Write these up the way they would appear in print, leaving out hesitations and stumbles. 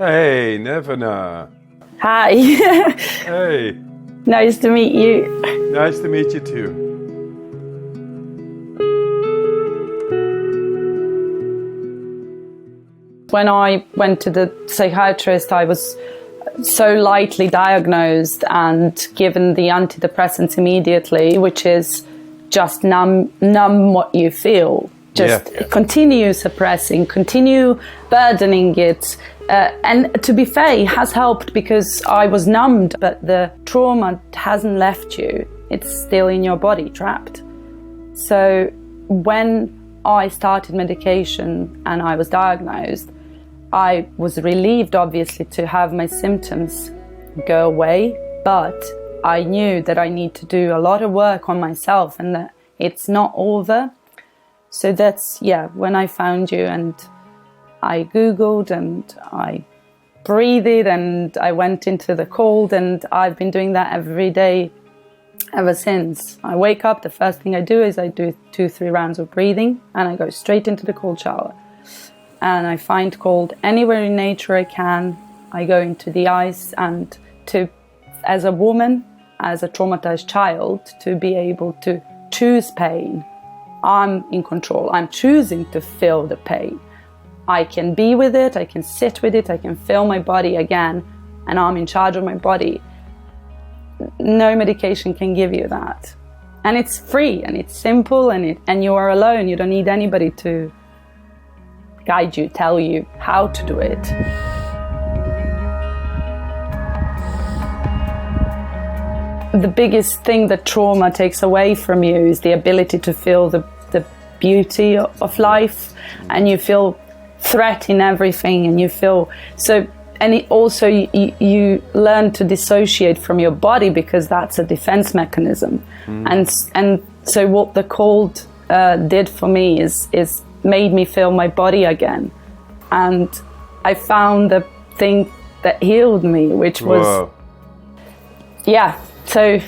Hey, Nevena. Hi. Hey. Nice to meet you. Nice to meet you too. When I went to the psychiatrist, I was so lightly diagnosed and given the antidepressants immediately, which is just numb what you feel. Just continue suppressing, continue burdening it. And to be fair, it has helped because I was numbed, but the trauma hasn't left you. It's still in your body, trapped. So when I started medication and I was diagnosed, I was relieved, obviously, to have my symptoms go away, but I knew that I need to do a lot of work on myself and that it's not over. So that's, when I found you and I Googled and I breathed and I went into the cold, and I've been doing that every day ever since. I wake up, the first thing I do is I do 2-3 rounds of breathing and I go straight into the cold shower. And I find cold anywhere in nature I can. I go into the ice, and as a woman, as a traumatized child, to be able to choose pain. I'm in control. I'm choosing to feel the pain. I can be with it, I can sit with it, I can feel my body again, and I'm in charge of my body. No medication can give you that. And it's free, and it's simple, and you are alone. You don't need anybody to guide you, tell you how to do it. The biggest thing that trauma takes away from you is the ability to feel the beauty of life, and you feel threat in everything, and you feel so. And it also you learn to dissociate from your body, because that's a defense mechanism. And so what the cold did for me is made me feel my body again, and I found the thing that healed me, which was so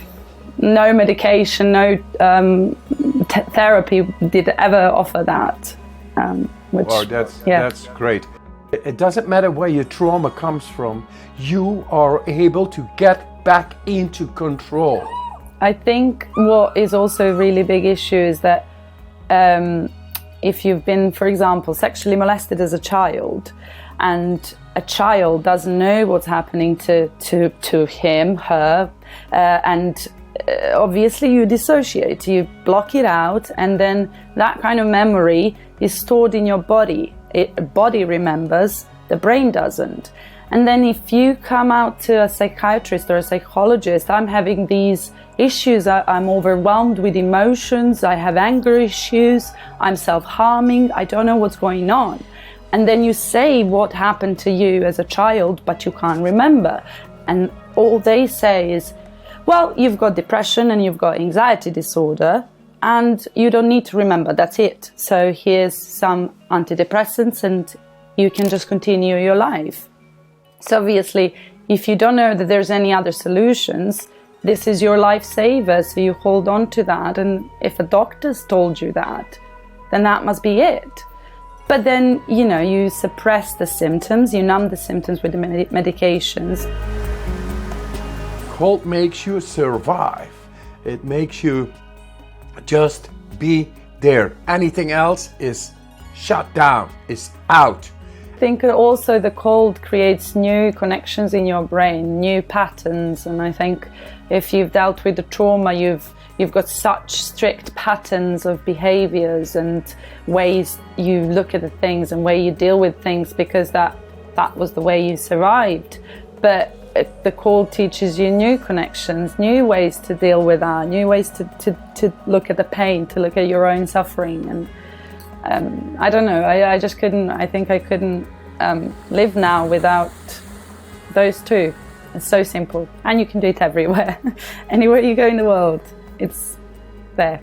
no medication, no therapy did ever offer that. That's great. It doesn't matter where your trauma comes from, you are able to get back into control. I think what is also a really big issue is that if you've been, for example, sexually molested as a child, and a child doesn't know what's happening to him, her, and obviously you dissociate, you block it out, and then that kind of memory is stored in your body. The body remembers, the brain doesn't. And then if you come out to a psychiatrist or a psychologist, I'm having these issues, I'm overwhelmed with emotions, I have anger issues, I'm self-harming, I don't know what's going on. And then you say what happened to you as a child, but you can't remember. And all they say is, well, you've got depression and you've got anxiety disorder, and you don't need to remember, that's it. So here's some antidepressants and you can just continue your life. So obviously, if you don't know that there's any other solutions, this is your lifesaver, so you hold on to that. And if a doctor's told you that, then that must be it. But then, you suppress the symptoms, you numb the symptoms with the medications. Cold makes you survive. It makes you just be there. Anything else is shut down, is out. I think also the cold creates new connections in your brain, new patterns. And I think if you've dealt with the trauma, you've got such strict patterns of behaviors and ways you look at the things and way you deal with things, because that was the way you survived. But the cold teaches you new connections, new ways to deal with that, new ways to look at the pain, to look at your own suffering. And I don't know, I just couldn't, I think I couldn't live now without those two. It's so simple, and you can do it everywhere. Anywhere you go in the world, it's there.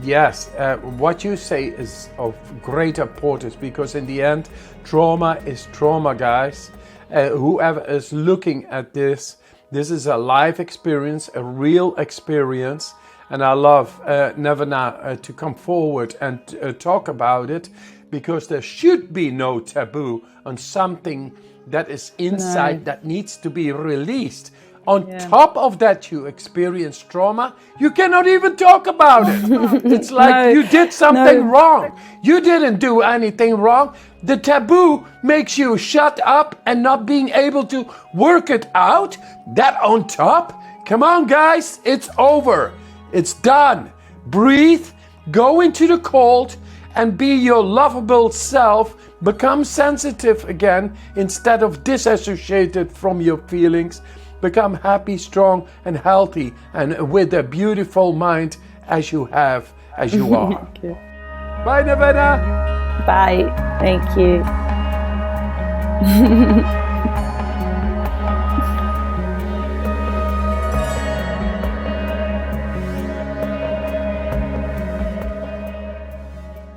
Yes, what you say is of great importance, because in the end, trauma is trauma, guys. Whoever is looking at this is a life experience, a real experience. And I love Nevena to come forward and talk about it, because there should be no taboo on something that is inside that needs to be released. On top of that, you experience trauma. You cannot even talk about it. It's like you did something wrong. You didn't do anything wrong. The taboo makes you shut up and not being able to work it out. That on top? Come on, guys. It's over. It's done. Breathe. Go into the cold and be your lovable self. Become sensitive again instead of disassociated from your feelings. Become happy, strong, and healthy, and with a beautiful mind as you have, as you are. Thank you. Bye, Nevena. Bye. Thank you.